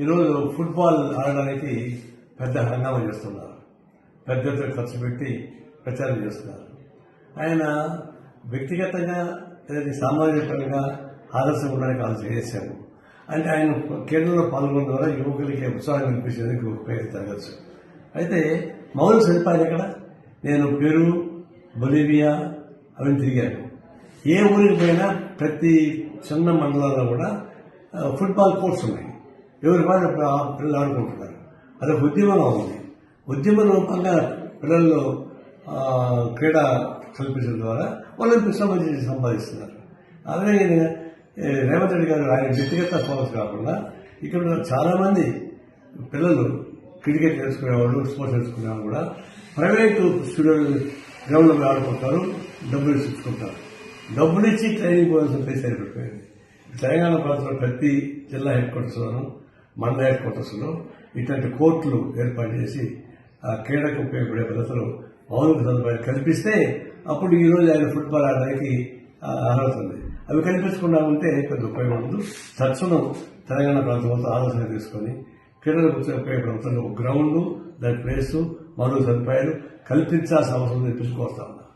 ఈరోజు ఫుట్బాల్ ఆడడానికి పెద్ద హంగామా చేస్తున్నారు. పెద్ద ఎత్తున ఖర్చు పెట్టి ప్రచారం చేస్తున్నారు. ఆయన వ్యక్తిగతంగా ఏదైతే సామాజికంగా ఆదర్శం ఉండడానికి ఆలోచన చేశారు. అంటే ఆయన కేంద్రంలో పాల్గొనడం ద్వారా యువకులకి ఉత్సాహం కల్పించేందుకు ప్రయత్నం జరగచ్చు. అయితే మౌలిక సదుపాయాలు ఎక్కడ? నేను పెరు, బొలీవియా అవన్నీ తిరిగాను. ఏ ఊరికి పోయినా ప్రతి చిన్న మండలాల్లో కూడా ఫుట్బాల్ కోర్ట్స్ ఉన్నాయి. ఎవరి వాళ్ళు పిల్లలు ఆడుకుంటున్నారు. అదొక ఉద్యమంగా ఉంది. ఉద్యమ రూపంగా పిల్లల్లో క్రీడ కల్పించడం ద్వారా ఒలింపిక్స్ సంపాదిస్తున్నారు. అలాగే రేవంత్ రెడ్డి గారు ఆయన వ్యక్తిగత ఫోకస్ కాకుండా ఇక్కడ చాలా మంది పిల్లలు క్రికెట్ నేర్చుకునేవాళ్ళు, స్పోర్ట్స్ నేర్చుకునేవాళ్ళు కూడా ప్రైవేటు స్టూడియోలు గ్రౌండ్లో ఆడుకుంటారు, డబ్బులు ఇచ్చుకుంటారు. డబ్బులు ఇచ్చి ట్రైనింగ్ పోవాల్సిన ప్లేస్ అయిపోయింది. తెలంగాణ ప్రాంతంలో ప్రతి జిల్లా హెడ్ క్వార్టర్స్లోనూ, మండల హెడ్ క్వార్టర్స్లో ఇట్లాంటి కోర్టులు ఏర్పాటు చేసి ఆ క్రీడకు ఉపయోగపడే పద్ధతులు మౌలిక సదుపాయాలు కల్పిస్తే అప్పుడు ఈరోజు ఆయన ఫుట్బాల్ ఆడడానికి అర్హత ఉంది. అవి కల్పించకుండా ఉంటే పెద్ద ఉపయోగం ఉండదు. తక్షణం తెలంగాణ ప్రాంతంలో ఆలోచన తీసుకొని క్రీడలకు ఉపయోగపడే గ్రౌండ్, దాని ప్లేసు, మౌలిక సదుపాయాలు కల్పించాల్సిన అవసరం తెప్పించుకొస్తా ఉన్నారు.